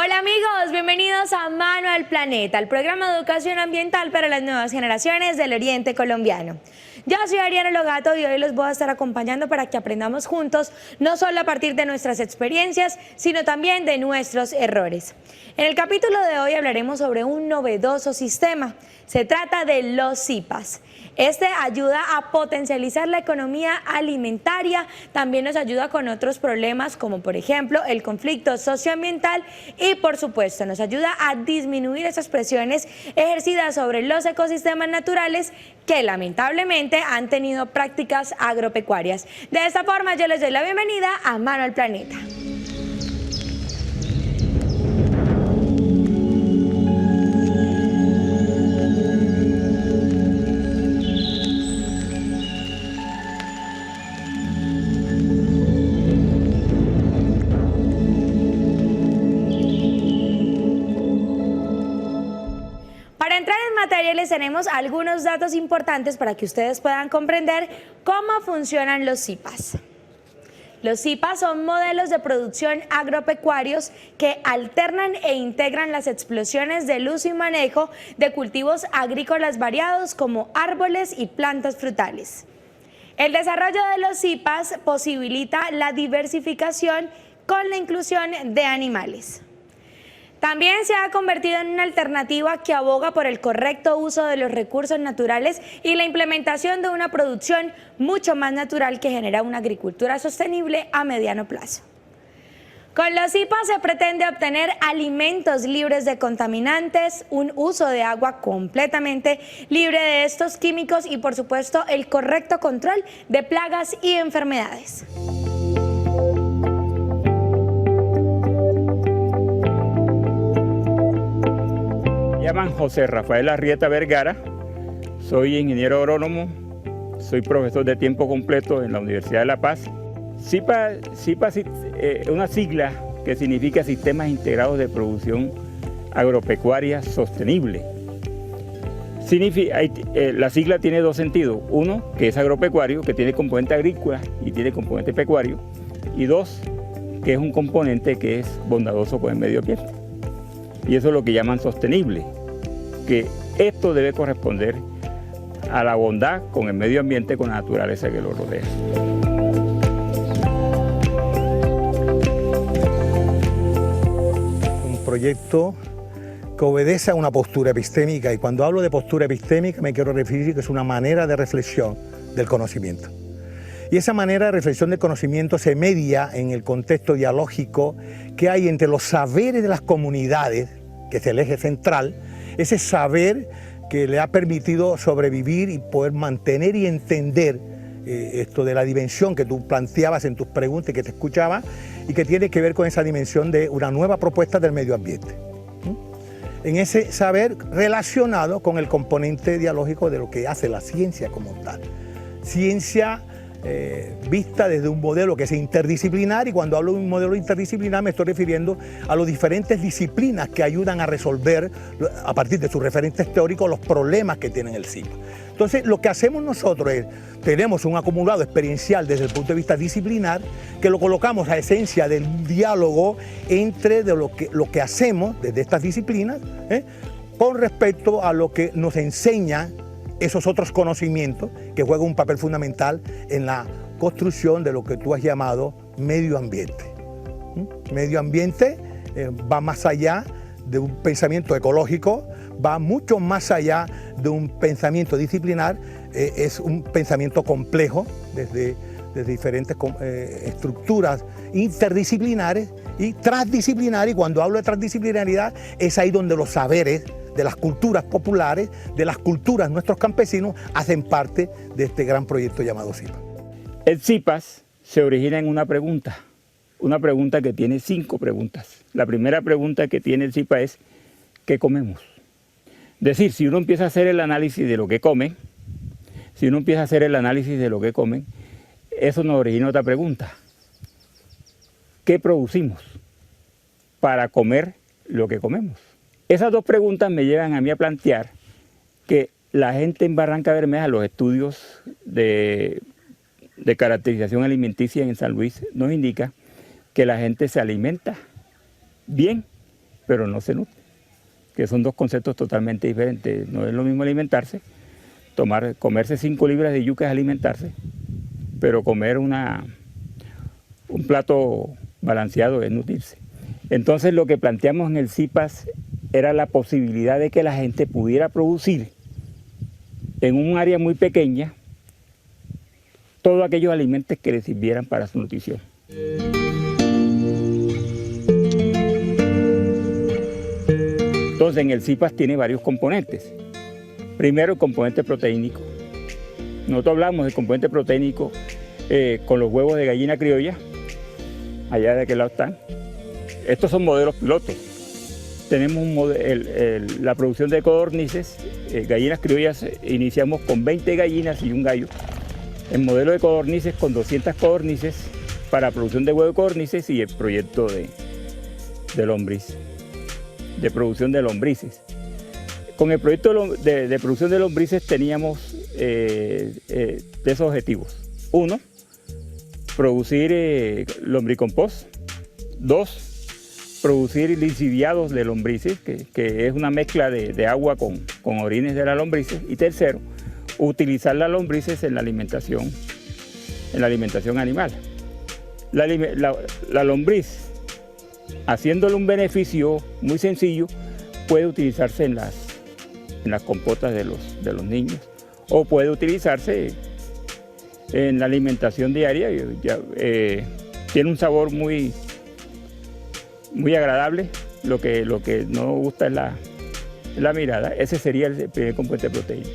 Hola amigos, bienvenidos a Mano al Planeta, el programa de educación ambiental para las nuevas generaciones del Oriente colombiano. Yo soy Ariana Logato y hoy los voy a estar acompañando para que aprendamos juntos, no solo a partir de nuestras experiencias, sino también de nuestros errores. En el capítulo de hoy hablaremos sobre un novedoso sistema. Se trata de los CIPAS. Este ayuda a potencializar la economía alimentaria, también nos ayuda con otros problemas como por ejemplo el conflicto socioambiental y por supuesto nos ayuda a disminuir esas presiones ejercidas sobre los ecosistemas naturales que lamentablemente han tenido prácticas agropecuarias. De esta forma yo les doy la bienvenida a Mano al Planeta. Les tenemos algunos datos importantes para que ustedes puedan comprender cómo funcionan los CIPAS. Los CIPAS son modelos de producción agropecuarios que alternan e integran las explosiones del uso y manejo de cultivos agrícolas variados como árboles y plantas frutales. El desarrollo de los CIPAS posibilita la diversificación con la inclusión de animales. También se ha convertido en una alternativa que aboga por el correcto uso de los recursos naturales y la implementación de una producción mucho más natural que genera una agricultura sostenible a mediano plazo. Con los CIPAS se pretende obtener alimentos libres de contaminantes, un uso de agua completamente libre de estos químicos y por supuesto el correcto control de plagas y enfermedades. Me llaman José Rafael Arrieta Vergara, soy ingeniero agrónomo, soy profesor de tiempo completo en la Universidad de La Paz. CIPA es una sigla que significa Sistemas Integrados de Producción Agropecuaria Sostenible. La sigla tiene dos sentidos, uno que es agropecuario, que tiene componente agrícola y tiene componente pecuario, y dos, que es un componente que es bondadoso con el medio ambiente. Y eso es lo que llaman sostenible, que esto debe corresponder a la bondad con el medio ambiente, con la naturaleza que lo rodea. Un proyecto que obedece a una postura epistémica, y cuando hablo de postura epistémica me quiero referir que es una manera de reflexión del conocimiento. Y esa manera de reflexión del conocimiento se media en el contexto dialógico que hay entre los saberes de las comunidades, que es el eje central, ese saber que le ha permitido sobrevivir y poder mantener y entender esto de la dimensión que tú planteabas en tus preguntas y que te escuchaba, y que tiene que ver con esa dimensión de una nueva propuesta del medio ambiente. En ese saber relacionado con el componente dialógico de lo que hace la ciencia como tal. Ciencia vista desde un modelo que es interdisciplinar, y cuando hablo de un modelo interdisciplinar me estoy refiriendo a las diferentes disciplinas que ayudan a resolver a partir de sus referentes teóricos los problemas que tienen el CIPA. Entonces lo que hacemos nosotros es, tenemos un acumulado experiencial desde el punto de vista disciplinar que lo colocamos a esencia del diálogo entre lo que hacemos desde estas disciplinas con respecto a lo que nos enseña esos otros conocimientos que juegan un papel fundamental en la construcción de lo que tú has llamado medio ambiente. Medio ambiente va más allá de un pensamiento ecológico, va mucho más allá de un pensamiento disciplinar, es un pensamiento complejo desde diferentes estructuras interdisciplinares y transdisciplinares, y cuando hablo de transdisciplinaridad es ahí donde los saberes de las culturas populares, de las culturas nuestros campesinos, hacen parte de este gran proyecto llamado CIPA. El CIPAS se origina en una pregunta que tiene 5 preguntas. La primera pregunta que tiene el CIPA es, ¿qué comemos? Es decir, si uno empieza a hacer el análisis de lo que comen, eso nos origina otra pregunta. ¿Qué producimos para comer lo que comemos? Esas dos preguntas me llevan a mí a plantear que la gente en Barranca Bermeja, los estudios de caracterización alimenticia en San Luis nos indica que la gente se alimenta bien pero no se nutre, que son dos conceptos totalmente diferentes. No es lo mismo alimentarse, comerse 5 libras de yuca es alimentarse, pero comer un plato balanceado es nutrirse. Entonces lo que planteamos en el CIPAS era la posibilidad de que la gente pudiera producir en un área muy pequeña todos aquellos alimentos que les sirvieran para su nutrición. Entonces en el CIPAS tiene varios componentes. Primero el componente proteínico. Nosotros hablamos del componente proteínico con los huevos de gallina criolla, allá de aquel lado están. Estos son modelos pilotos. Tenemos la producción de codornices, gallinas criollas, iniciamos con 20 gallinas y un gallo. El modelo de codornices con 200 codornices para producción de huevos de codornices y el proyecto de lombriz, de producción de lombrices. Con el proyecto de producción de lombrices teníamos 3 objetivos. 1, producir lombricompost. 2, producir lixiviados de lombrices, que es una mezcla de agua con orines de las lombrices. Y 3, utilizar las lombrices en la alimentación animal. La lombriz, haciéndole un beneficio muy sencillo, puede utilizarse en las compotas de los niños, o puede utilizarse en la alimentación diaria. Tiene un sabor muy agradable. Lo que no gusta es la mirada. Ese sería el primer componente proteínico.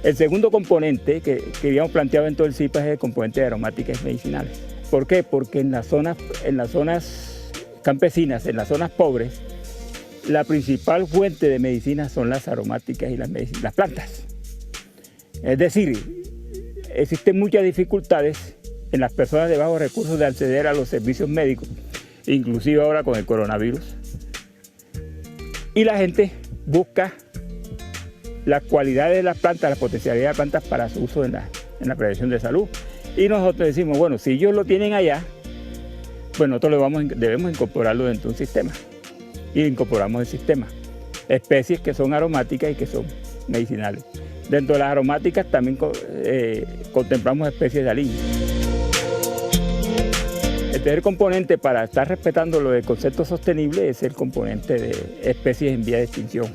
El segundo componente que habíamos planteado en todo el CIPAS es el componente de aromáticas medicinales. ¿Por qué? Porque en las zonas campesinas, en las zonas pobres, la principal fuente de medicina son las aromáticas y las plantas. Es decir, existen muchas dificultades en las personas de bajos recursos de acceder a los servicios médicos, inclusive ahora con el coronavirus. Y la gente busca las cualidades de las plantas, la potencialidad de las plantas para su uso en la prevención de salud. Y nosotros decimos, bueno, si ellos lo tienen allá, pues nosotros debemos incorporarlo dentro de un sistema. Y incorporamos el sistema. Especies que son aromáticas y que son medicinales. Dentro de las aromáticas también contemplamos especies de aliño. El tercer componente para estar respetando lo del concepto sostenible es el componente de especies en vía de extinción.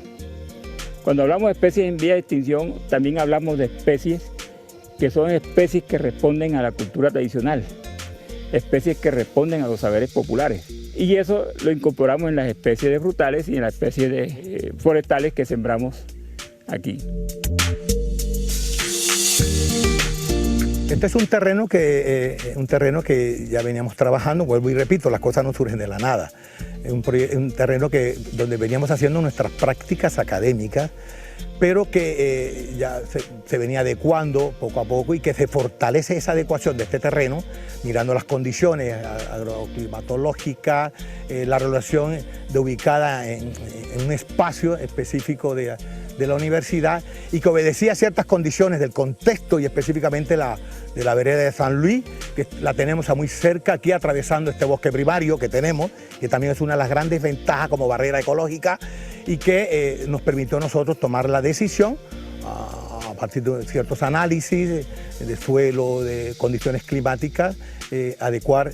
Cuando hablamos de especies en vía de extinción, también hablamos de especies que son especies que responden a la cultura tradicional, especies que responden a los saberes populares. Y eso lo incorporamos en las especies de frutales y en las especies de forestales que sembramos aquí. Este es un terreno que ya veníamos trabajando, vuelvo y repito, las cosas no surgen de la nada. Es un terreno donde veníamos haciendo nuestras prácticas académicas, pero que ya se venía adecuando poco a poco y que se fortalece esa adecuación de este terreno, mirando las condiciones agroclimatológicas, la relación de ubicada en un espacio específico de la universidad y que obedecía a ciertas condiciones del contexto y específicamente de la vereda de San Luis, que la tenemos a muy cerca aquí atravesando este bosque primario que tenemos, que también es una de las grandes ventajas como barrera ecológica y que nos permitió a nosotros tomar la decisión a partir de ciertos análisis de suelo, de condiciones climáticas, adecuar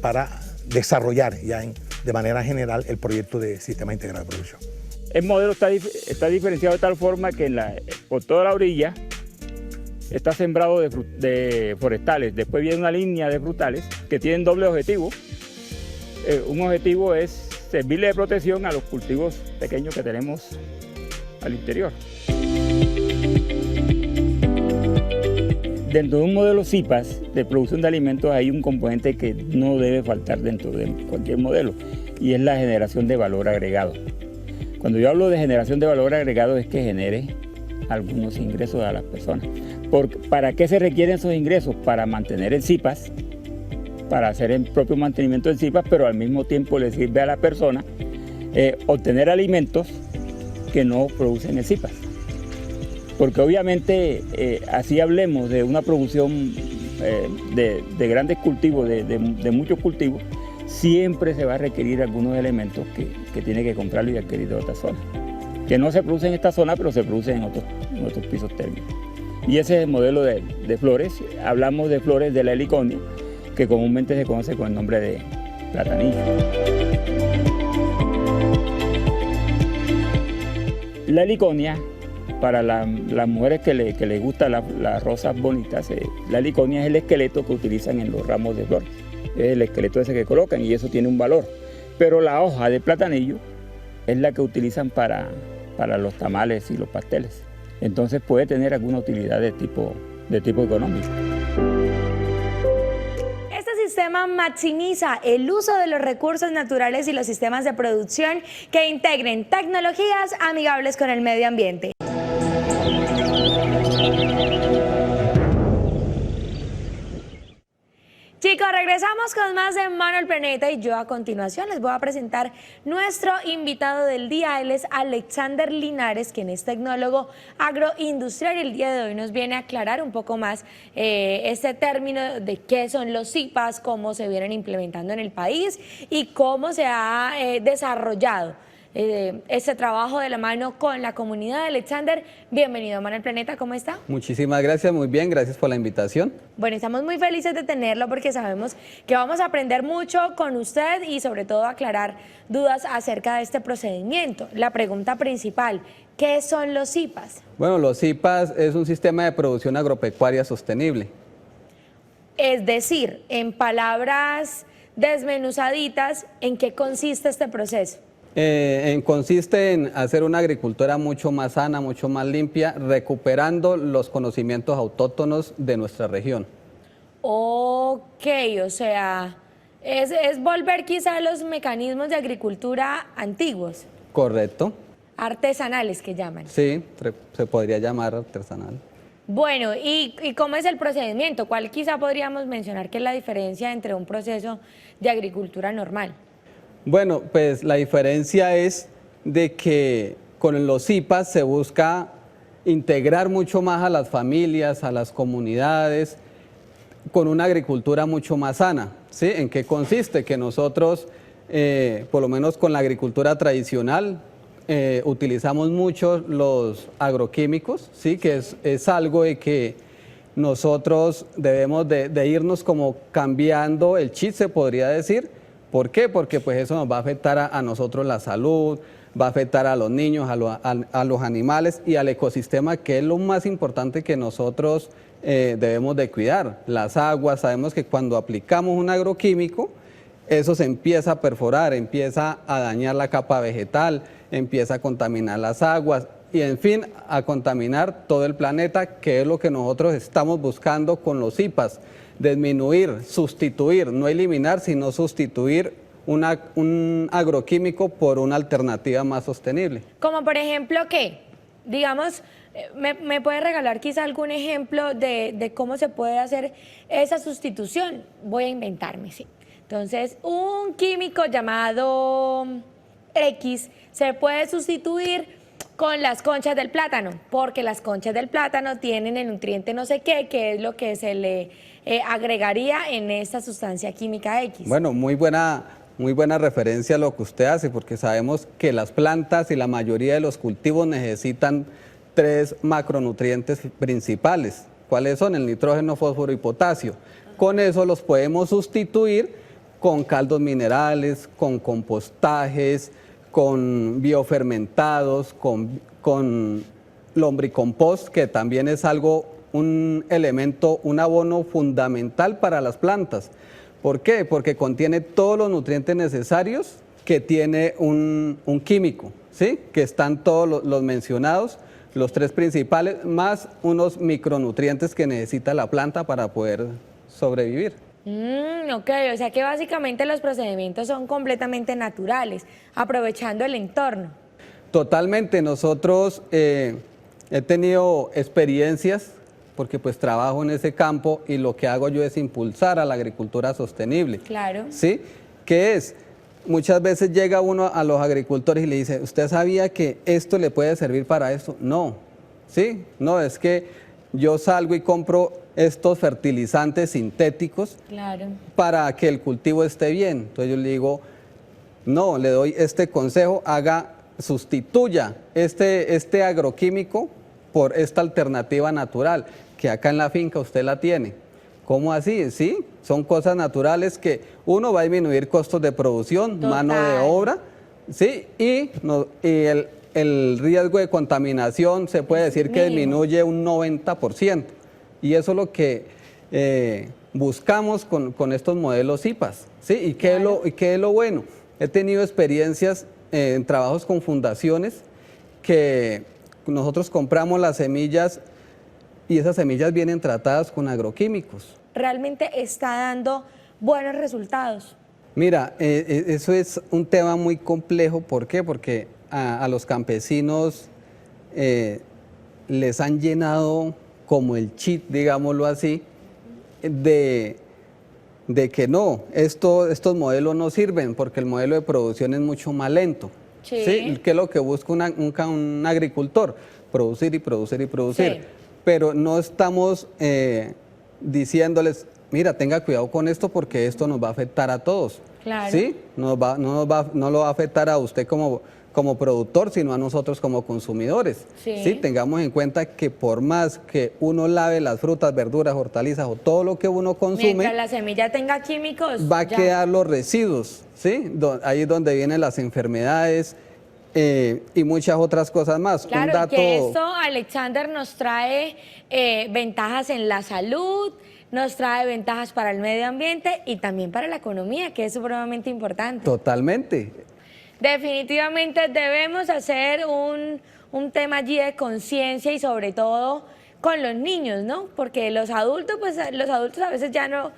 para desarrollar ya de manera general el proyecto de Sistema Integrado de Producción. El modelo está diferenciado de tal forma que por toda la orilla está sembrado de forestales. Después viene una línea de frutales que tienen doble objetivo. Un objetivo es servirle de protección a los cultivos pequeños que tenemos al interior. Dentro de un modelo CIPAS de producción de alimentos hay un componente que no debe faltar dentro de cualquier modelo y es la generación de valor agregado. Cuando yo hablo de generación de valor agregado es que genere algunos ingresos a las personas. ¿Para qué se requieren esos ingresos? Para mantener el CIPAS, para hacer el propio mantenimiento del CIPAS, pero al mismo tiempo le sirve a la persona obtener alimentos que no producen el CIPAS. Porque obviamente así hablemos de una producción de grandes cultivos, de muchos cultivos, siempre se va a requerir algunos elementos que tiene que comprarlo y adquirir de otra zona, que no se producen en esta zona, pero se producen en otros pisos térmicos. Y ese es el modelo de flores. Hablamos de flores de la heliconia, que comúnmente se conoce con el nombre de platanillo. La heliconia, para las mujeres que les gustan las rosas bonitas, la heliconia es el esqueleto que utilizan en los ramos de flores. Es el esqueleto ese que colocan y eso tiene un valor. Pero la hoja de platanillo es la que utilizan para los tamales y los pasteles. Entonces puede tener alguna utilidad de tipo económico. Este sistema maximiza el uso de los recursos naturales y los sistemas de producción que integren tecnologías amigables con el medio ambiente. Chicos, regresamos con más de Mano al Planeta y yo a continuación les voy a presentar nuestro invitado del día. Él es Alexander Linares, quien es tecnólogo agroindustrial y el día de hoy nos viene a aclarar un poco más este término de qué son los CIPAS, cómo se vienen implementando en el país y cómo se ha desarrollado este trabajo de la mano con la comunidad. Alexander, bienvenido a Mano al Planeta, ¿cómo está? Muchísimas gracias, muy bien, gracias por la invitación. Bueno, estamos muy felices de tenerlo porque sabemos que vamos a aprender mucho con usted y sobre todo aclarar dudas acerca de este procedimiento. La pregunta principal, ¿qué son los CIPAS? Bueno, los CIPAS es un sistema de producción agropecuaria sostenible. Es decir, en palabras desmenuzaditas, ¿en qué consiste este proceso? Consiste en hacer una agricultura mucho más sana, mucho más limpia, recuperando los conocimientos autóctonos de nuestra región. Ok, o sea, es volver quizá a los mecanismos de agricultura antiguos. Correcto. Artesanales que llaman. Sí, se podría llamar artesanal. Bueno, ¿y cómo es el procedimiento? ¿Cuál quizá podríamos mencionar que es la diferencia entre un proceso de agricultura normal? Bueno, pues la diferencia es de que con los CIPAS se busca integrar mucho más a las familias, a las comunidades, con una agricultura mucho más sana. ¿Sí? ¿En qué consiste? Que nosotros, por lo menos con la agricultura tradicional, utilizamos mucho los agroquímicos, ¿sí? Que es algo de que nosotros debemos de irnos como cambiando el chip, se podría decir. ¿Por qué? Porque pues eso nos va a afectar a nosotros la salud, va a afectar a los niños, a los animales y al ecosistema, que es lo más importante que nosotros debemos de cuidar. Las aguas, sabemos que cuando aplicamos un agroquímico, eso se empieza a perforar, empieza a dañar la capa vegetal, empieza a contaminar las aguas y en fin, a contaminar todo el planeta, que es lo que nosotros estamos buscando con los CIPAS. Disminuir, sustituir, no eliminar, sino sustituir un agroquímico por una alternativa más sostenible. Como por ejemplo, ¿qué? Digamos, ¿me puede regalar quizá algún ejemplo de cómo se puede hacer esa sustitución? Voy a inventarme, sí. Entonces, un químico llamado X se puede sustituir con las conchas del plátano, porque las conchas del plátano tienen el nutriente no sé qué, que es lo que se le agregaría en esta sustancia química X. Bueno, muy buena referencia a lo que usted hace, porque sabemos que las plantas y la mayoría de los cultivos necesitan 3 macronutrientes principales. ¿Cuáles son? El nitrógeno, fósforo y potasio. Con eso los podemos sustituir con caldos minerales, con compostajes, con biofermentados, con lombricompost, que también es un elemento, un abono fundamental para las plantas. ¿Por qué? Porque contiene todos los nutrientes necesarios que tiene un químico, ¿sí? Que están todos los mencionados, los 3 principales, más unos micronutrientes que necesita la planta para poder sobrevivir. Ok, o sea que básicamente los procedimientos son completamente naturales, aprovechando el entorno. Totalmente, nosotros he tenido experiencias porque pues trabajo en ese campo y lo que hago yo es impulsar a la agricultura sostenible. Claro. ¿Sí? ¿Qué es? Muchas veces llega uno a los agricultores y le dice, ¿usted sabía que esto le puede servir para esto? No, ¿sí? No, es que yo salgo y compro estos fertilizantes sintéticos Claro. para que el cultivo esté bien. Entonces yo le digo, no, le doy este consejo, sustituya este agroquímico por esta alternativa natural, que acá en la finca usted la tiene. ¿Cómo así? Sí, son cosas naturales que uno va a disminuir costos de producción, Total. mano de obra, sí, y el riesgo de contaminación se puede decir que mínimo. disminuye un 90%. Y eso es lo que buscamos con estos modelos IPAs. ¿Sí? ¿Y qué es lo bueno? He tenido experiencias en trabajos con fundaciones que nosotros compramos las semillas y esas semillas vienen tratadas con agroquímicos. Realmente está dando buenos resultados. Mira, eso es un tema muy complejo. ¿Por qué? Porque a los campesinos les han llenado como el chip, digámoslo así, de que no, estos modelos no sirven porque el modelo de producción es mucho más lento. Sí. ¿Qué es lo que busca un agricultor? Producir y producir y producir. Sí. Pero no estamos diciéndoles, mira, tenga cuidado con esto porque esto nos va a afectar a todos. Claro. ¿Sí? No lo va a afectar a usted como productor, sino a nosotros como consumidores. Sí. Tengamos en cuenta que por más que uno lave las frutas, verduras, hortalizas o todo lo que uno consume, Mientras la semilla tenga químicos, va a ya. quedar los residuos, ¿sí? Ahí es donde vienen las enfermedades y muchas otras cosas más. Claro, Un dato, que esto, Alexander, nos trae ventajas en la salud, nos trae ventajas para el medio ambiente y también para la economía, que es supremamente importante. totalmente. Definitivamente debemos hacer un tema allí de conciencia y sobre todo con los niños, ¿no? Porque los adultos, pues los adultos a veces ya no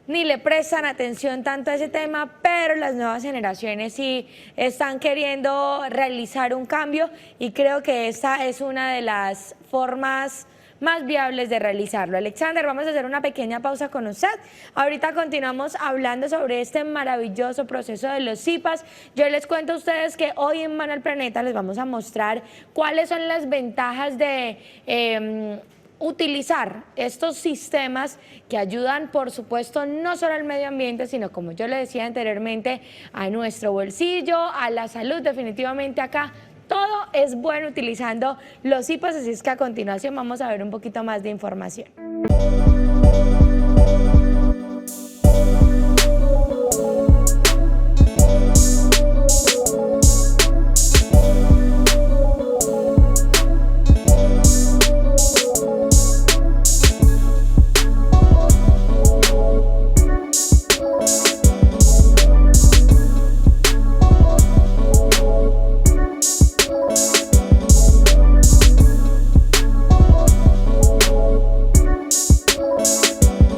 ni le prestan atención tanto a ese tema, pero las nuevas generaciones sí están queriendo realizar un cambio y creo que esta es una de las formas más viables de realizarlo. Alexander, vamos a hacer una pequeña pausa con usted. Ahorita continuamos hablando sobre este maravilloso proceso de los IPAs. Yo les cuento a ustedes que hoy en Mano al Planeta les vamos a mostrar cuáles son las ventajas de utilizar estos sistemas que ayudan, por supuesto, no solo al medio ambiente, sino, como yo le decía anteriormente, a nuestro bolsillo, a la salud. Definitivamente acá todo es bueno utilizando los IPAs, así es que a continuación vamos a ver un poquito más de información. Thank you.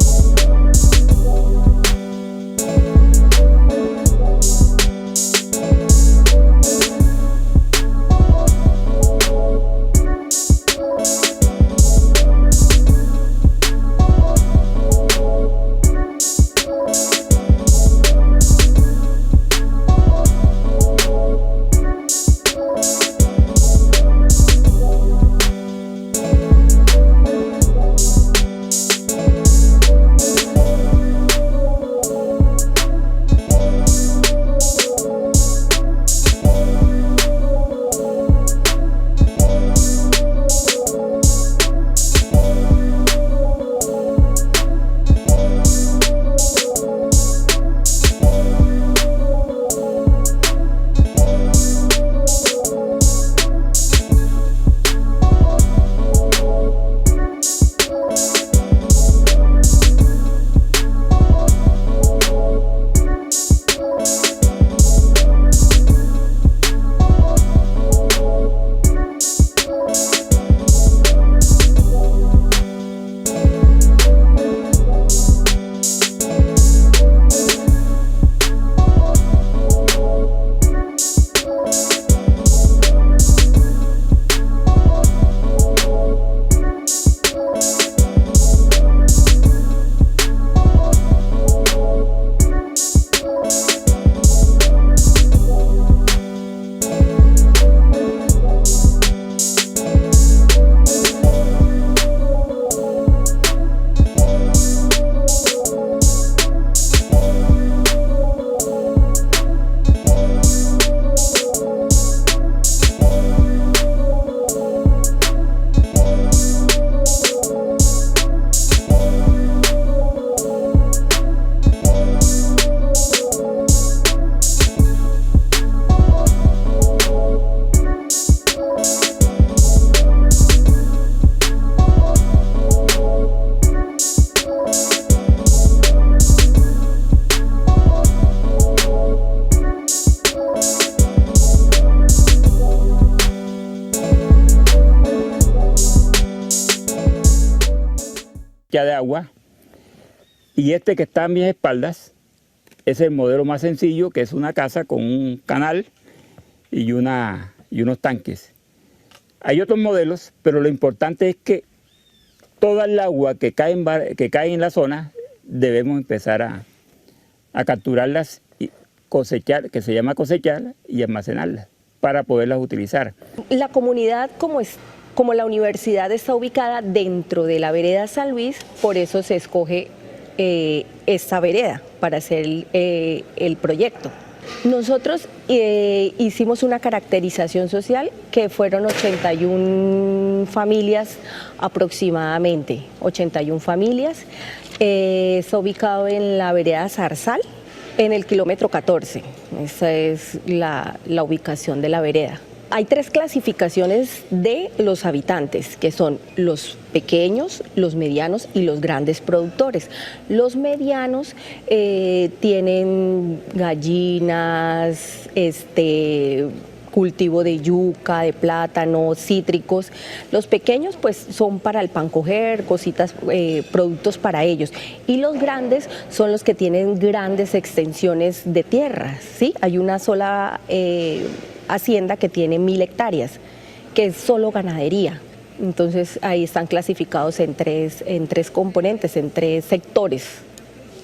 de agua. Y este que está a mis espaldas es el modelo más sencillo, que es una casa con un canal y unos tanques. Hay otros modelos, pero lo importante es que toda el agua que cae en la zona debemos empezar a capturarlas y cosechar, que se llama cosechar, y almacenarlas para poderlas utilizar. La comunidad, como la universidad está ubicada dentro de la vereda San Luis, por eso se escoge esta vereda para hacer el proyecto. Nosotros hicimos una caracterización social que fueron 81 familias aproximadamente, 81 familias. Está ubicado en la vereda Zarzal, en el kilómetro 14. Esa es la ubicación de la vereda. Hay 3 clasificaciones de los habitantes, que son los pequeños, los medianos y los grandes productores. Los medianos tienen gallinas, cultivo de yuca, de plátano, cítricos. Los pequeños pues son para el pan coger, cositas, productos para ellos. Y los grandes son los que tienen grandes extensiones de tierra, ¿sí? Hay una sola hacienda que tiene 1000 hectáreas, que es solo ganadería. Entonces ahí están clasificados en tres componentes, en 3 sectores,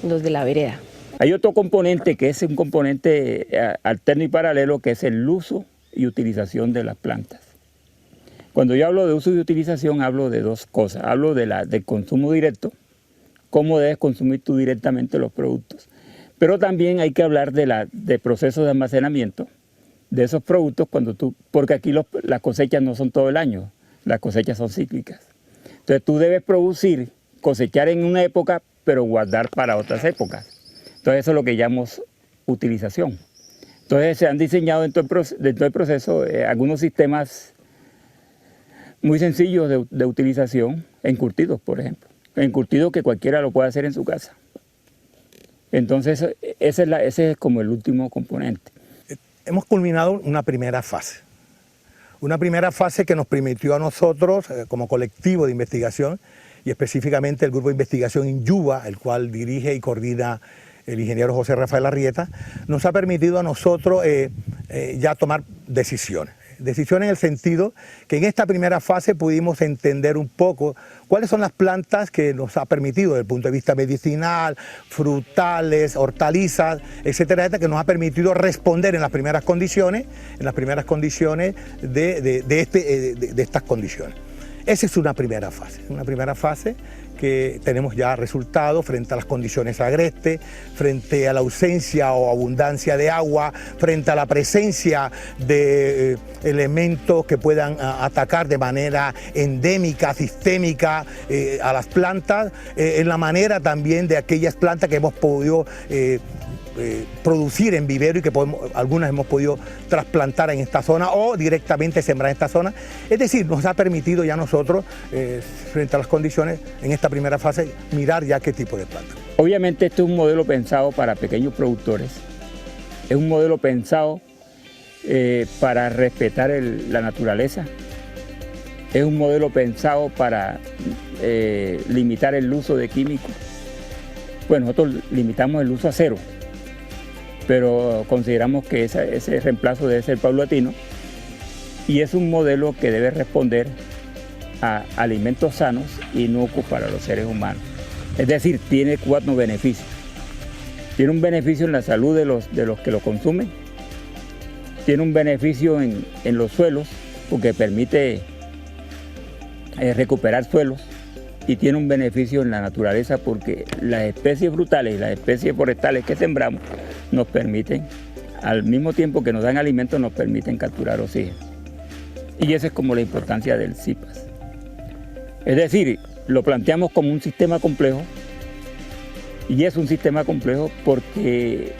los de la vereda. Hay otro componente que es un componente alterno y paralelo, que es el uso y utilización de las plantas. Cuando yo hablo de uso y utilización, hablo de 2 cosas. Hablo del consumo directo, cómo debes consumir tú directamente los productos. Pero también hay que hablar de procesos de almacenamiento de esos productos, porque aquí las cosechas no son todo el año, las cosechas son cíclicas. Entonces tú debes cosechar en una época, pero guardar para otras épocas. Entonces eso es lo que llamamos utilización. Entonces se han diseñado dentro del proceso algunos sistemas muy sencillos de utilización, encurtidos, por ejemplo. Encurtidos que cualquiera lo puede hacer en su casa. Entonces ese es como el último componente. Hemos culminado una primera fase. Una primera fase que nos permitió a nosotros, como colectivo de investigación, y específicamente el grupo de investigación INYUBA, el cual dirige y coordina el ingeniero José Rafael Arrieta, nos ha permitido a nosotros ya tomar decisiones. Decisiones en el sentido que en esta primera fase pudimos entender un poco cuáles son las plantas que nos ha permitido desde el punto de vista medicinal, frutales, hortalizas, etcétera, etcétera, que nos ha permitido responder en las primeras condiciones, de estas condiciones. Esa es una primera fase que tenemos ya resultados frente a las condiciones agrestes, frente a la ausencia o abundancia de agua, frente a la presencia de elementos que puedan atacar de manera endémica, sistémica a las plantas, en la manera también de aquellas plantas que hemos podido producir en vivero y que algunas hemos podido trasplantar en esta zona o directamente sembrar en esta zona. Es decir, nos ha permitido ya nosotros, frente a las condiciones, en esta primera fase, mirar ya qué tipo de planta. Obviamente este es un modelo pensado para pequeños productores, es un modelo pensado para respetar la naturaleza, es un modelo pensado para limitar el uso de químicos. Bueno, nosotros limitamos el uso a 0, pero consideramos que ese reemplazo debe ser paulatino y es un modelo que debe responder a alimentos sanos e inocuos para los seres humanos. Es decir, tiene 4 beneficios. Tiene un beneficio en la salud de los que lo consumen, tiene un beneficio en los suelos porque permite recuperar suelos, y tiene un beneficio en la naturaleza porque las especies frutales y las especies forestales que sembramos nos permiten, al mismo tiempo que nos dan alimentos, nos permiten capturar oxígeno. Y esa es como la importancia del CIPAS. Es decir, lo planteamos como un sistema complejo, y es un sistema complejo porque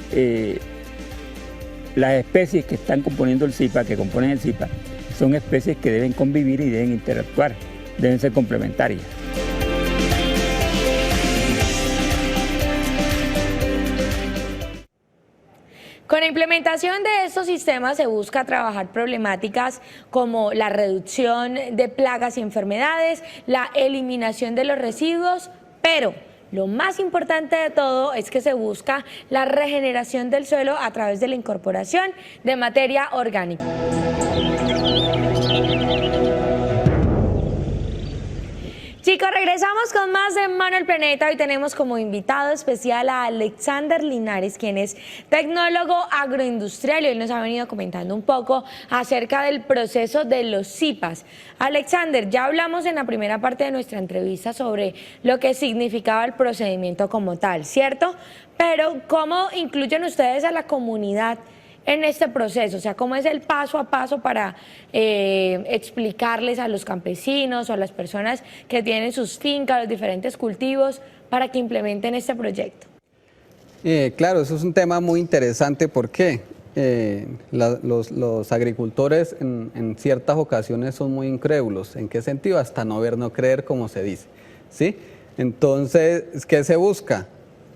las especies que están componiendo el CIPAS, que componen el CIPAS, son especies que deben convivir y deben interactuar, deben ser complementarias. Con la implementación de estos sistemas se busca trabajar problemáticas como la reducción de plagas y enfermedades, la eliminación de los residuos, Pero lo más importante de todo es que se busca la regeneración del suelo a través de la incorporación de materia orgánica. Chicos, regresamos con más de Mano al Planeta. Hoy tenemos como invitado especial a Alexander Linares, quien es tecnólogo agroindustrial, y hoy nos ha venido comentando un poco acerca del proceso de los CIPAS. Alexander, ya hablamos en la primera parte de nuestra entrevista sobre lo que significaba el procedimiento como tal, ¿cierto? Pero ¿cómo incluyen ustedes a la comunidad en este proceso? O sea, ¿cómo es el paso a paso para explicarles a los campesinos o a las personas que tienen sus fincas, los diferentes cultivos, para que implementen este proyecto? Claro, eso es un tema muy interesante porque los agricultores en ciertas ocasiones son muy incrédulos. ¿En qué sentido? Hasta no ver, no creer, como se dice, ¿sí? Entonces, ¿qué se busca?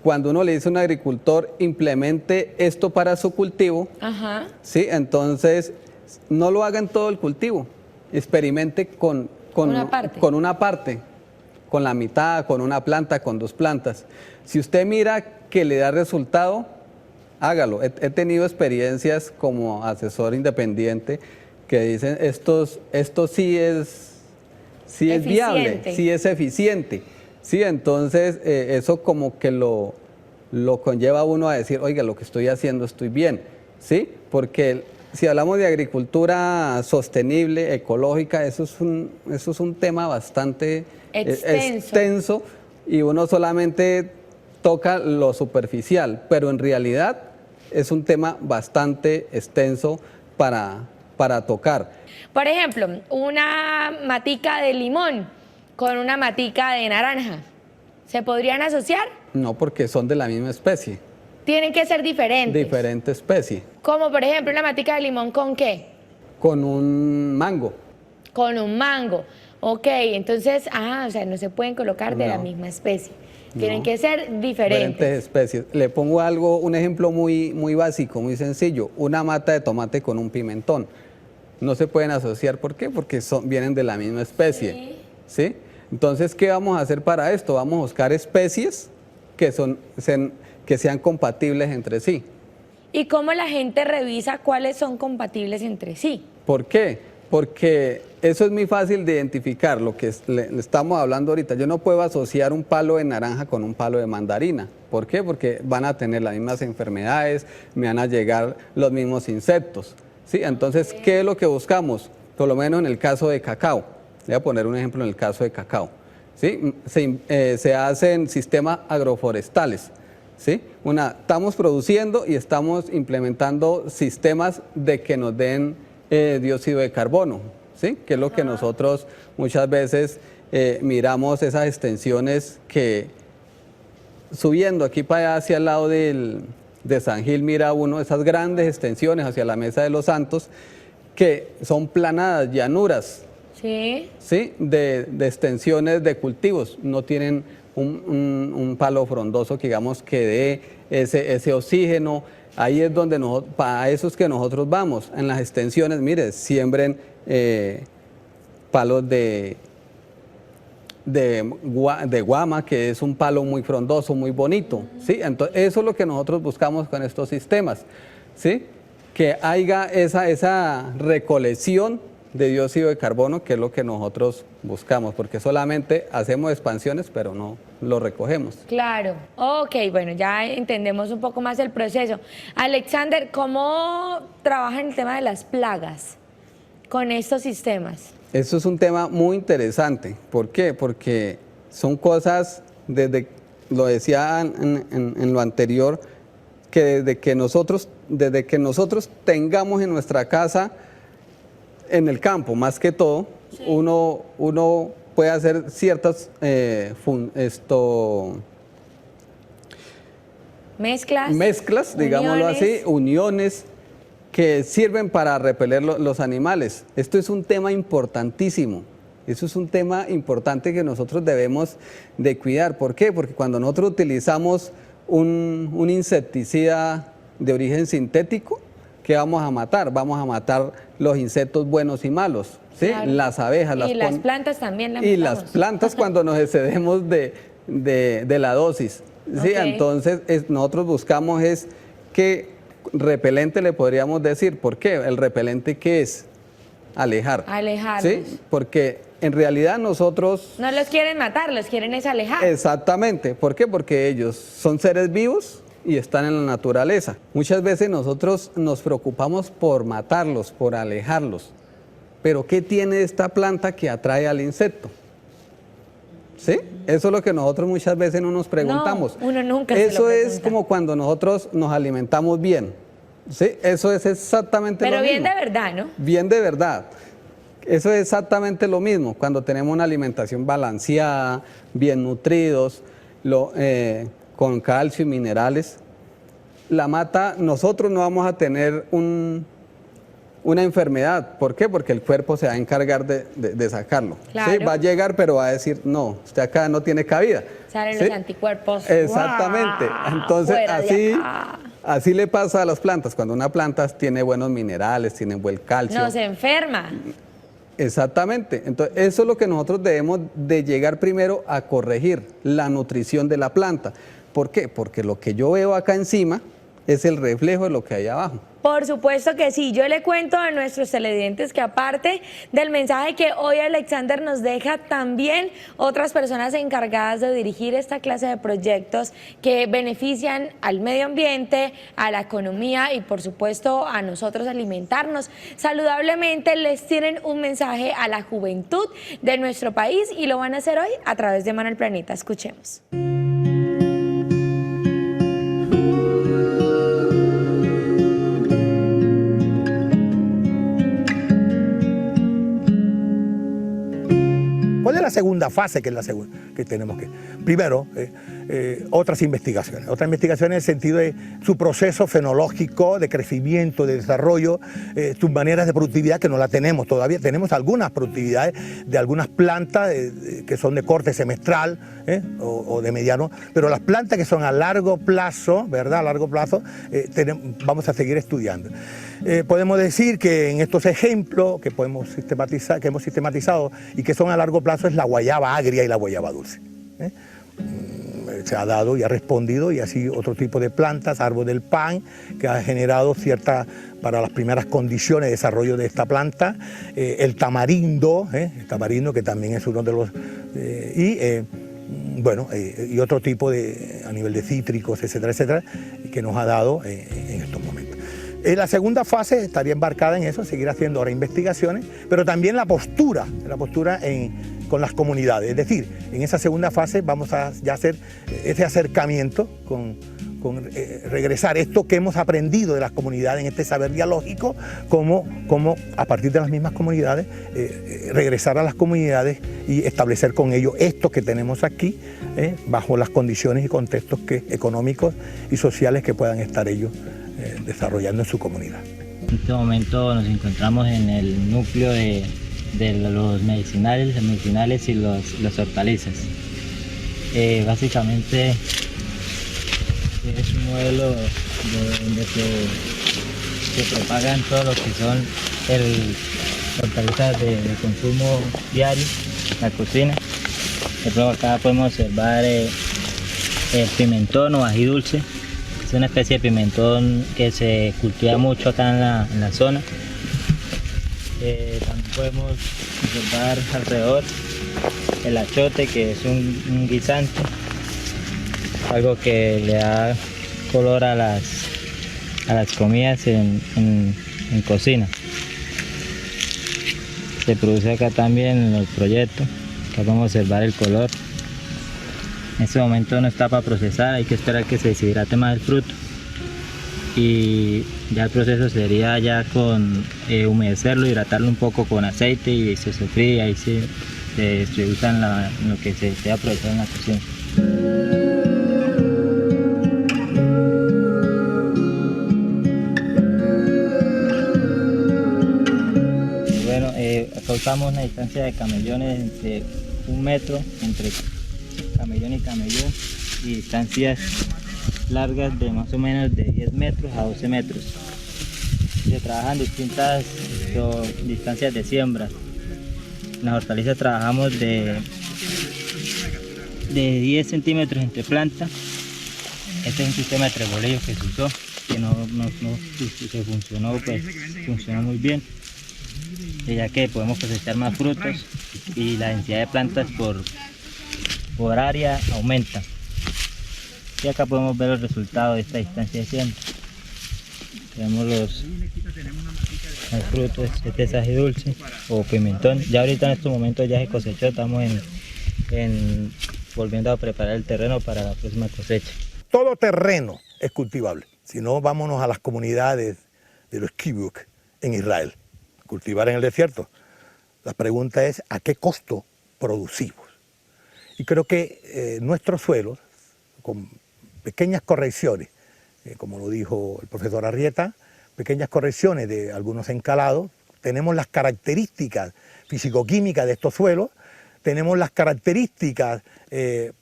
Cuando uno le dice a un agricultor, implemente esto para su cultivo, Ajá. ¿sí? Entonces, no lo haga en todo el cultivo, experimente con Una parte. con una parte, con la mitad, con una planta, con 2 plantas. Si usted mira que le da resultado, hágalo. He tenido experiencias como asesor independiente que dicen, esto sí es viable, Eficiente. sí es eficiente. Sí, entonces eso como que lo conlleva a uno a decir, oiga, lo que estoy haciendo estoy bien, ¿sí? Porque si hablamos de agricultura sostenible, ecológica, eso es un tema bastante extenso y uno solamente toca lo superficial, pero en realidad es un tema bastante extenso para tocar. Por ejemplo, una matica de limón con una matica de naranja, ¿se podrían asociar? No, porque son de la misma especie, Tienen que ser diferentes. diferente especie. Como por ejemplo una matica de limón con ¿qué? Con un mango. Con un mango. Ok, entonces, o sea, no se pueden colocar de la No. misma especie. Tienen No. que ser diferentes. Diferentes especies. Le pongo un ejemplo muy básico, muy sencillo. Una mata de tomate con un pimentón. No se pueden asociar. ¿Por qué? Porque vienen de la misma especie. ¿Sí? Entonces, ¿qué vamos a hacer para esto? Vamos a buscar especies que sean compatibles entre sí. ¿Y cómo la gente revisa cuáles son compatibles entre sí? ¿Por qué? Porque eso es muy fácil de identificar, lo que le estamos hablando ahorita. Yo no puedo asociar un palo de naranja con un palo de mandarina. ¿Por qué? Porque van a tener las mismas enfermedades, me van a llegar los mismos insectos. ¿Sí? Entonces, ¿qué es lo que buscamos? Por lo menos en el caso de cacao. Voy a poner un ejemplo en el caso de cacao. ¿Sí? Se hacen sistemas agroforestales. ¿Sí? Estamos produciendo y estamos implementando sistemas de que nos den dióxido de carbono, ¿sí? Que es lo que nosotros muchas veces miramos esas extensiones que subiendo aquí para allá hacia el lado de San Gil, mira uno esas grandes extensiones hacia la Mesa de los Santos que son planadas, llanuras, Sí. ¿sí? de extensiones de cultivos, no tienen un palo frondoso que digamos que dé ese oxígeno. Ahí es donde para eso es que nosotros vamos, en las extensiones, mire, siembren palos de guama, que es un palo muy frondoso, muy bonito, ¿sí? Entonces, eso es lo que nosotros buscamos con estos sistemas, ¿sí? Que haya esa recolección de dióxido de carbono, que es lo que nosotros buscamos, porque solamente hacemos expansiones, pero no lo recogemos. Claro. Ok, bueno, ya entendemos un poco más el proceso. Alexander, ¿cómo trabajan el tema de las plagas con estos sistemas? Eso es un tema muy interesante. ¿Por qué? Porque son cosas, lo decía en lo anterior, que desde que nosotros tengamos en nuestra casa, en el campo más que todo, sí, uno puede hacer ciertas mezclas, digámoslo así, uniones que sirven para repeler los animales. Esto es un tema importantísimo. Eso es un tema importante que nosotros debemos de cuidar. ¿Por qué? Porque cuando nosotros utilizamos un insecticida de origen sintético, ¿qué vamos a matar? Vamos a matar los insectos buenos y malos, ¿sí? Claro. Las abejas. Y las plantas también las Y matamos. las plantas cuando nos excedemos de de la dosis. ¿Sí? Ok. Entonces nosotros buscamos es que repelente le podríamos decir. ¿Por qué? ¿El repelente qué es? Alejar. Alejarlos. ¿Sí? Porque en realidad nosotros... No los quieren matar, los quieren es alejar. Exactamente. ¿Por qué? Porque ellos son seres vivos y están en la naturaleza. Muchas veces nosotros nos preocupamos por matarlos, por alejarlos. Pero ¿qué tiene esta planta que atrae al insecto? ¿Sí? Eso es lo que nosotros muchas veces no nos preguntamos. No, uno nunca se lo Eso es pregunta. como cuando nosotros nos alimentamos bien. ¿Sí? Eso es exactamente Pero lo bien mismo. de verdad, ¿no? Bien de verdad. Eso es exactamente lo mismo. Cuando tenemos una alimentación balanceada, bien nutridos, con calcio y minerales, la mata, nosotros no vamos a tener una enfermedad. ¿Por qué? Porque el cuerpo se va a encargar de sacarlo. Claro. ¿Sí? Va a llegar, pero va a decir, no, usted acá no tiene cabida. Salen ¿Sí? los anticuerpos. Exactamente. ¡Guau! Entonces, Fuera de así, acá. así le pasa a las plantas. Cuando una planta tiene buenos minerales, tiene buen calcio. No se enferma. Exactamente. Entonces, eso es lo que nosotros debemos de llegar primero a corregir, la nutrición de la planta. ¿Por qué? Porque lo que yo veo acá encima es el reflejo de lo que hay abajo. Por supuesto que sí. Yo le cuento a nuestros televidentes que aparte del mensaje que hoy Alexander nos deja, también otras personas encargadas de dirigir esta clase de proyectos que benefician al medio ambiente, a la economía y por supuesto a nosotros alimentarnos saludablemente, les tienen un mensaje a la juventud de nuestro país y lo van a hacer hoy a través de Mano al Planeta. Escuchemos. ¿Cuál es la segunda fase que es la segunda que tenemos que? Primero, otras investigaciones. Otras investigaciones en el sentido de su proceso fenológico, de crecimiento, de desarrollo, sus maneras de productividad que no la tenemos todavía. Tenemos algunas productividades de algunas plantas que son de corte semestral o de mediano, pero las plantas que son a largo plazo, ¿verdad? A largo plazo, vamos a seguir estudiando. Podemos decir que en estos ejemplos que podemos sistematizar, que hemos sistematizado y que son a largo plazo es la guayaba agria y la guayaba dulce. Se ha dado y ha respondido, y así otro tipo de plantas, árbol del pan, que ha generado cierta, para las primeras condiciones de desarrollo de esta planta, el tamarindo que también es uno de los, y otro tipo de, a nivel de cítricos, etcétera, etcétera, que nos ha dado en estos momentos. La segunda fase estaría embarcada en eso, seguir haciendo ahora investigaciones, pero también la postura con las comunidades. Es decir, en esa segunda fase vamos a ya hacer ese acercamiento con regresar esto que hemos aprendido de las comunidades en este saber dialógico, como a partir de las mismas comunidades, regresar a las comunidades y establecer con ellos esto que tenemos aquí, bajo las condiciones y contextos económicos y sociales que puedan estar ellos desarrollando en su comunidad. En este momento nos encontramos en el núcleo de los medicinales y los hortalizas. Básicamente es un modelo donde se propagan todo lo que son hortalizas de consumo diario, la cocina. Por ejemplo, acá podemos observar el pimentón o ají dulce. Es una especie de pimentón que se cultiva mucho acá en la zona. También podemos observar alrededor el achote, que es un guisante, algo que le da color a las comidas en cocina. Se produce acá también en el proyecto. Acá podemos observar el color. En este momento no está para procesar, hay que esperar que se deshidrate más el fruto. Y ya el proceso sería ya con humedecerlo, hidratarlo un poco con aceite y se sofríe, y ahí se distribuye en lo que se va a procesar en la cocina. Bueno, acá usamos una distancia de camellones de 1 metro entre camellón y camellón, y distancias largas de más o menos de 10 metros a 12 metros. Se trabajan distintas distancias de siembra. En las hortalizas trabajamos de de 10 centímetros entre plantas. Este es un sistema de trebolillo que se usó, que se funcionó, pues funcionó muy bien, ya que podemos cosechar más frutos y la densidad de plantas por área aumenta. Y acá podemos ver los resultados de esta distancia de 100. Tenemos los frutos, este es ají dulce o pimentón. Ya ahorita en estos momentos ya se cosechó, estamos volviendo a preparar el terreno para la próxima cosecha. Todo terreno es cultivable. Si no, vámonos a las comunidades de los kibbutz en Israel. Cultivar en el desierto. La pregunta es, ¿a qué costo producimos? Y creo que nuestros suelos, con pequeñas correcciones, como lo dijo el profesor Arrieta, pequeñas correcciones de algunos encalados, tenemos las características físico-químicas de estos suelos, tenemos las características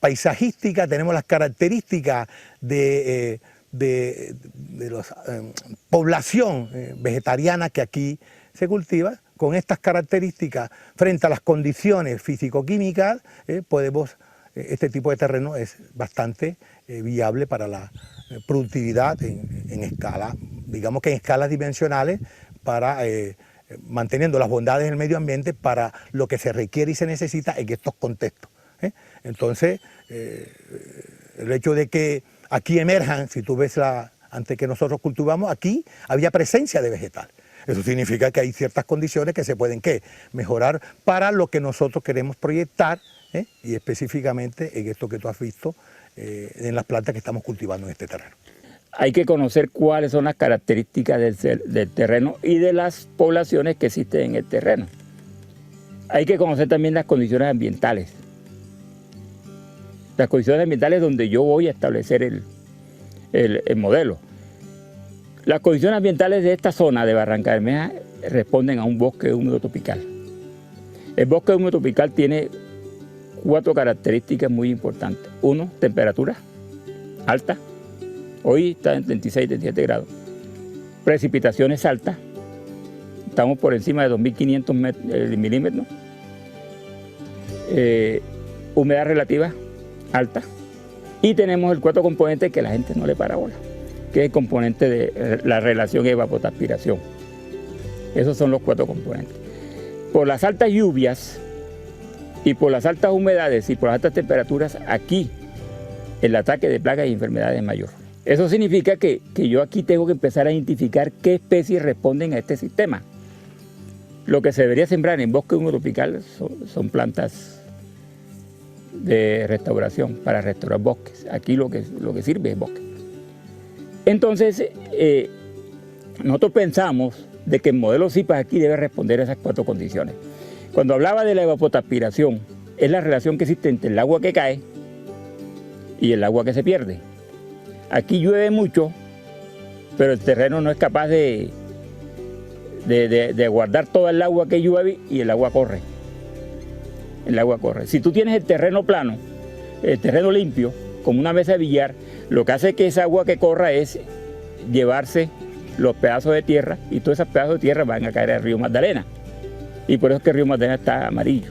paisajísticas, tenemos las características de la población vegetariana que aquí se cultiva. Con estas características, frente a las condiciones físico-químicas, este tipo de terreno es bastante viable para la productividad en escala, digamos que en escalas dimensionales, para manteniendo las bondades del medio ambiente para lo que se requiere y se necesita en estos contextos. Entonces, el hecho de que aquí emerjan, si tú ves antes que nosotros cultivamos, aquí había presencia de vegetal. Eso significa que hay ciertas condiciones que se pueden mejorar para lo que nosotros queremos proyectar, y específicamente en esto que tú has visto, en las plantas que estamos cultivando en este terreno. Hay que conocer cuáles son las características del terreno y de las poblaciones que existen en el terreno. Hay que conocer también las condiciones ambientales. Las condiciones ambientales donde yo voy a establecer el modelo. Las condiciones ambientales de esta zona de Barrancabermeja responden a un bosque húmedo tropical. El bosque húmedo tropical tiene 4 características muy importantes. 1, temperatura alta. Hoy está en 36, 37 grados. Precipitaciones altas. Estamos por encima de 2.500 milímetros. Humedad relativa alta. Y tenemos el 4 componente que la gente no le para bola, que es el componente de la relación evapotranspiración. Esos son los 4 componentes. Por las altas lluvias y por las altas humedades y por las altas temperaturas, aquí el ataque de plagas y enfermedades es mayor. Eso significa que yo aquí tengo que empezar a identificar qué especies responden a este sistema. Lo que se debería sembrar en bosque húmedo tropical son plantas de restauración, para restaurar bosques. Aquí lo que sirve es bosque. Entonces, nosotros pensamos de que el modelo CIPAS aquí debe responder a esas 4 condiciones. Cuando hablaba de la evapotranspiración, es la relación que existe entre el agua que cae y el agua que se pierde. Aquí llueve mucho, pero el terreno no es capaz de guardar toda el agua que llueve y el agua corre. El agua corre. Si tú tienes el terreno plano, el terreno limpio, como una mesa de billar, lo que hace que esa agua que corra es llevarse los pedazos de tierra, y todos esos pedazos de tierra van a caer al río Magdalena. Y por eso es que el río Magdalena está amarillo.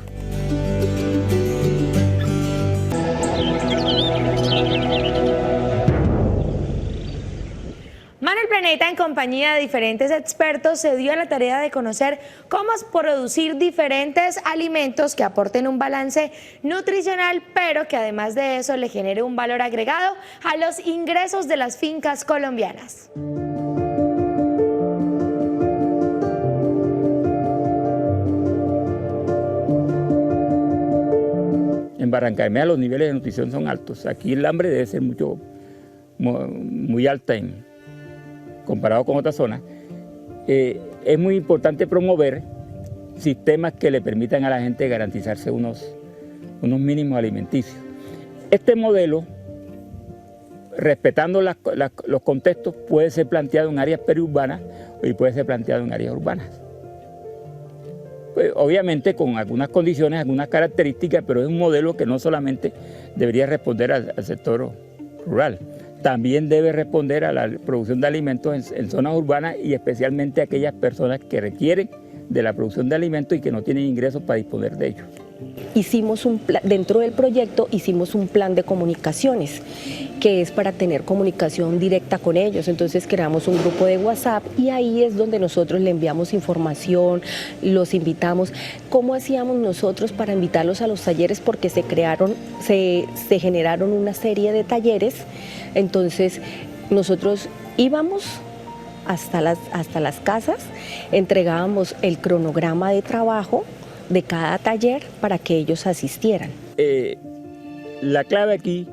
Manuel Planeta, en compañía de diferentes expertos, se dio a la tarea de conocer cómo producir diferentes alimentos que aporten un balance nutricional, pero que además de eso le genere un valor agregado a los ingresos de las fincas colombianas. En Barrancabermeja los niveles de nutrición son altos. Aquí el hambre debe ser muy alta comparado con otras zonas. Es muy importante promover sistemas que le permitan a la gente garantizarse unos mínimos alimenticios. Este modelo, respetando los contextos, puede ser planteado en áreas periurbanas y puede ser planteado en áreas urbanas. Pues, obviamente con algunas condiciones, algunas características, pero es un modelo que no solamente debería responder al sector rural, también debe responder a la producción de alimentos en zonas urbanas y especialmente a aquellas personas que requieren de la producción de alimentos y que no tienen ingresos para disponer de ellos. dentro del proyecto hicimos un plan de comunicaciones, que es para tener comunicación directa con ellos. Entonces creamos un grupo de WhatsApp y ahí es donde nosotros le enviamos información, los invitamos. ¿Cómo hacíamos nosotros para invitarlos a los talleres? Porque se generaron una serie de talleres, entonces nosotros íbamos hasta las casas, entregábamos el cronograma de trabajo de cada taller para que ellos asistieran. La clave aquí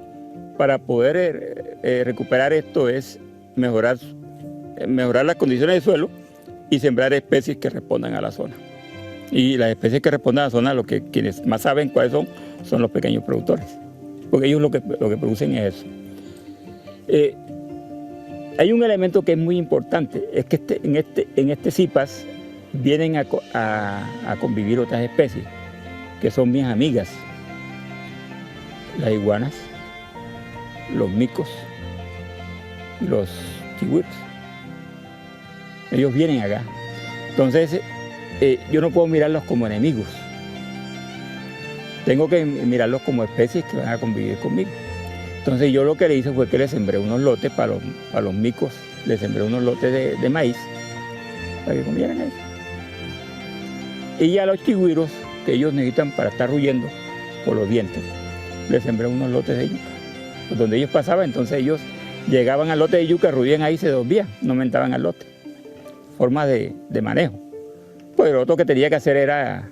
para poder recuperar esto es mejorar las condiciones del suelo y sembrar especies que respondan a la zona. Y las especies que respondan a la zona, quienes más saben cuáles son los pequeños productores, porque ellos lo que producen es eso. Hay un elemento que es muy importante, es que en este CIPAS vienen a convivir otras especies, que son mis amigas, las iguanas, los micos y los chigüiros. Ellos vienen acá. Entonces, yo no puedo mirarlos como enemigos. Tengo que mirarlos como especies que van a convivir conmigo. Entonces yo lo que le hice fue que le sembré unos lotes para los micos, le sembré unos lotes de maíz para que comieran ahí. Y a los chigüiros, que ellos necesitan para estar huyendo por los dientes, les sembré unos lotes de yuca. Pues donde ellos pasaban, entonces ellos llegaban al lote de yuca, ruían ahí y se dormían, no aumentaban al lote. Forma de manejo. Pues lo otro que tenía que hacer era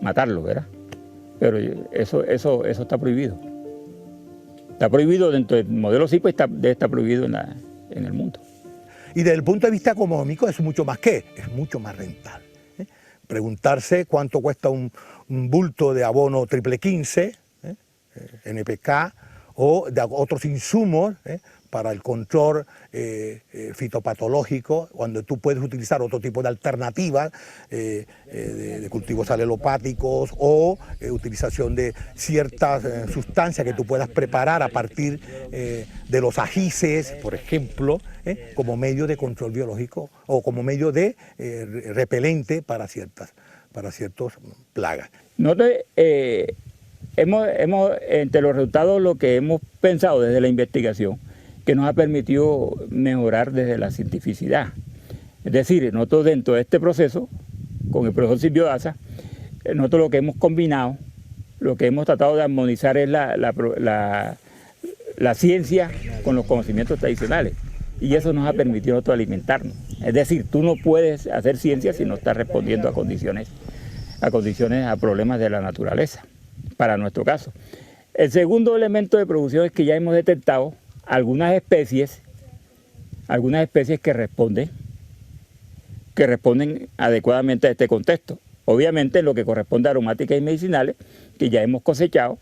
matarlo, ¿verdad? Pero eso está prohibido. Está prohibido dentro del modelo CIPA y debe estar prohibido en el mundo. Y desde el punto de vista económico es mucho más que, es mucho más rentable. Preguntarse cuánto cuesta un bulto de abono triple 15, NPK, o de otros insumos para el control fitopatológico, cuando tú puedes utilizar otro tipo de alternativas de cultivos alelopáticos o utilización de ciertas sustancias que tú puedas preparar a partir de los ajíes, por ejemplo, como medio de control biológico o como medio de repelente para ciertas plagas. Hemos entre los resultados lo que hemos pensado desde la investigación, que nos ha permitido mejorar desde la cientificidad. Es decir, nosotros dentro de este proceso, con el profesor Silvio Daza, nosotros lo que hemos combinado, lo que hemos tratado de armonizar es la ciencia con los conocimientos tradicionales. Y eso nos ha permitido a nosotros alimentarnos. Es decir, tú no puedes hacer ciencia si no estás respondiendo a problemas de la naturaleza, para nuestro caso. El segundo elemento de producción es que ya hemos detectado algunas especies que responden adecuadamente a este contexto. Obviamente en lo que corresponde a aromáticas y medicinales, que ya hemos cosechado,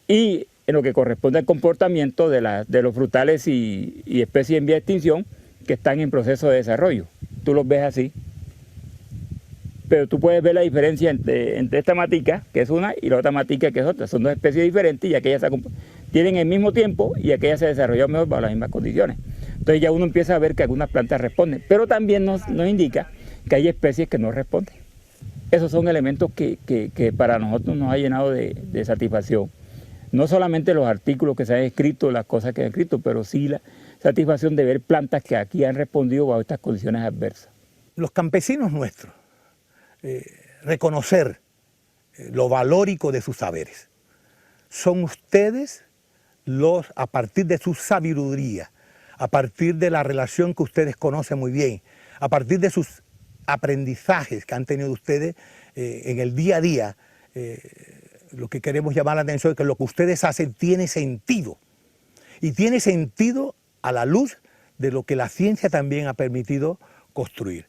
y en lo que corresponde al comportamiento de los frutales y especies en vía de extinción que están en proceso de desarrollo. Tú los ves así, pero tú puedes ver la diferencia entre esta matica, que es una, y la otra matica, que es otra. Son dos especies diferentes y aquellas tienen el mismo tiempo y aquellas se desarrollaron mejor bajo las mismas condiciones. Entonces ya uno empieza a ver que algunas plantas responden, pero también nos indica que hay especies que no responden. Esos son elementos que para nosotros nos ha llenado de satisfacción. No solamente los artículos que se han escrito, las cosas que han escrito, pero sí la satisfacción de ver plantas que aquí han respondido bajo estas condiciones adversas. Los campesinos nuestros, reconocer lo valórico de sus saberes. Son ustedes a partir de su sabiduría, a partir de la relación que ustedes conocen muy bien, a partir de sus aprendizajes que han tenido ustedes en el día a día, lo que queremos llamar la atención es que lo que ustedes hacen tiene sentido. Y tiene sentido a la luz de lo que la ciencia también ha permitido construir.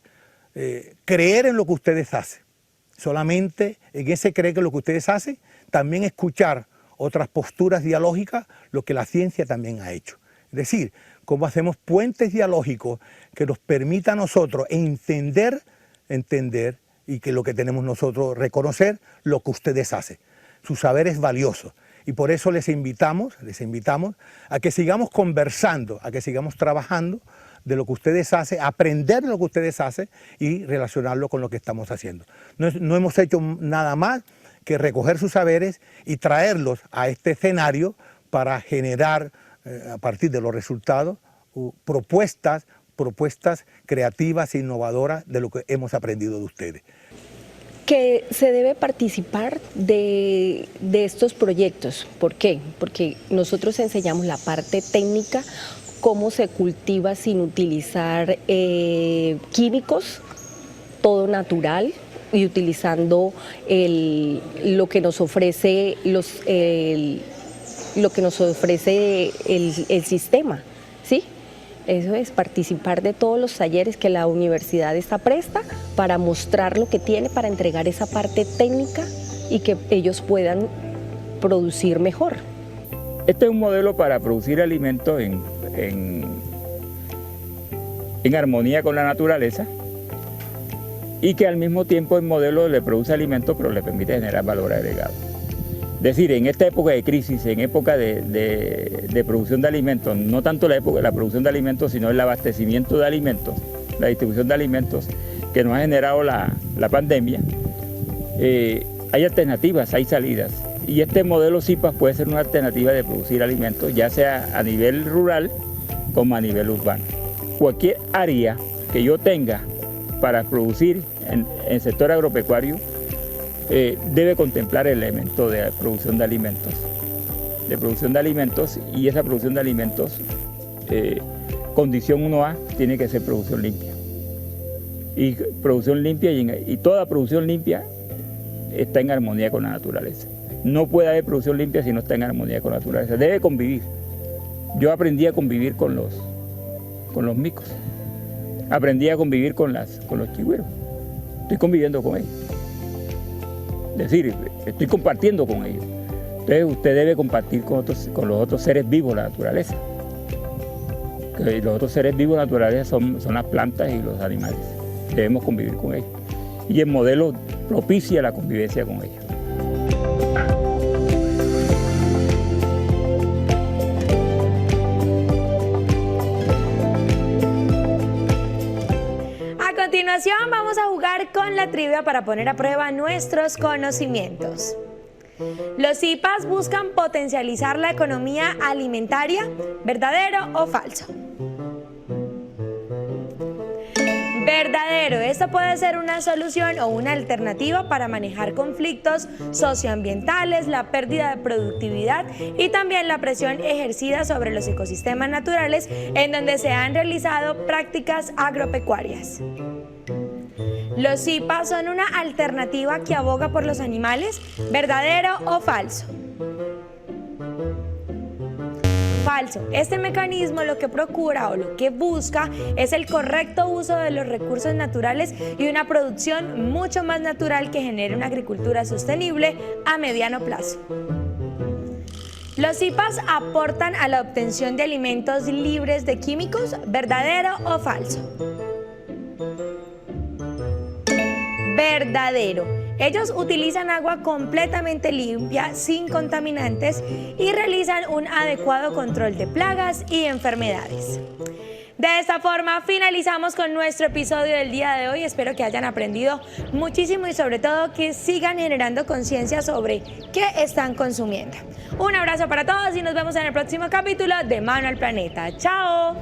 Creer en lo que ustedes hacen, solamente en ese creer que lo que ustedes hacen, también escuchar otras posturas dialógicas, lo que la ciencia también ha hecho. Es decir, cómo hacemos puentes dialógicos que nos permita a nosotros entender y que lo que tenemos nosotros reconocer lo que ustedes hacen. Su saber es valioso y por eso les invitamos a que sigamos conversando, a que sigamos trabajando de lo que ustedes hacen, aprender de lo que ustedes hacen y relacionarlo con lo que estamos haciendo. No hemos hecho nada más que recoger sus saberes y traerlos a este escenario para generar, a partir de los resultados, propuestas creativas e innovadoras de lo que hemos aprendido de ustedes. Que se debe participar de estos proyectos. ¿Por qué? Porque nosotros enseñamos la parte técnica, cómo se cultiva sin utilizar químicos, todo natural, y utilizando lo que nos ofrece el sistema, ¿sí? Eso es participar de todos los talleres que la universidad está presta para mostrar lo que tiene, para entregar esa parte técnica y que ellos puedan producir mejor. Este es un modelo para producir alimentos en armonía con la naturaleza y que al mismo tiempo el modelo le produce alimentos pero le permite generar valor agregado. Es decir, en esta época de crisis, en época de producción de alimentos, no tanto la época de la producción de alimentos, sino el abastecimiento de alimentos, la distribución de alimentos que nos ha generado la pandemia, hay alternativas, hay salidas. Y este modelo CIPAS puede ser una alternativa de producir alimentos, ya sea a nivel rural como a nivel urbano. Cualquier área que yo tenga para producir en el sector agropecuario debe contemplar el elemento de producción de alimentos. Y esa producción de alimentos, condición 1A, tiene que ser producción limpia. Y producción limpia y toda producción limpia está en armonía con la naturaleza. No puede haber producción limpia si no está en armonía con la naturaleza. Debe convivir. Yo aprendí a convivir con los micos. Aprendí a convivir con los chigüeros. Estoy conviviendo con ellos. Es decir, estoy compartiendo con ellos. Entonces usted debe compartir con los otros seres vivos la naturaleza. Que los otros seres vivos de la naturaleza son las plantas y los animales. Debemos convivir con ellos. Y el modelo propicia la convivencia con ellos. A continuación vamos a jugar con la trivia para poner a prueba nuestros conocimientos. Los CIPAS buscan potencializar la economía alimentaria, ¿verdadero o falso? Verdadero. Esto puede ser una solución o una alternativa para manejar conflictos socioambientales, la pérdida de productividad y también la presión ejercida sobre los ecosistemas naturales en donde se han realizado prácticas agropecuarias. ¿Los CIPAS son una alternativa que aboga por los animales? ¿Verdadero o falso? Falso. Este mecanismo lo que procura o lo que busca es el correcto uso de los recursos naturales y una producción mucho más natural que genere una agricultura sostenible a mediano plazo. ¿Los CIPAS aportan a la obtención de alimentos libres de químicos? ¿Verdadero o falso? Verdadero. Ellos utilizan agua completamente limpia, sin contaminantes y realizan un adecuado control de plagas y enfermedades. De esta forma finalizamos con nuestro episodio del día de hoy. Espero que hayan aprendido muchísimo y sobre todo que sigan generando conciencia sobre qué están consumiendo. Un abrazo para todos y nos vemos en el próximo capítulo de Mano al Planeta. ¡Chao!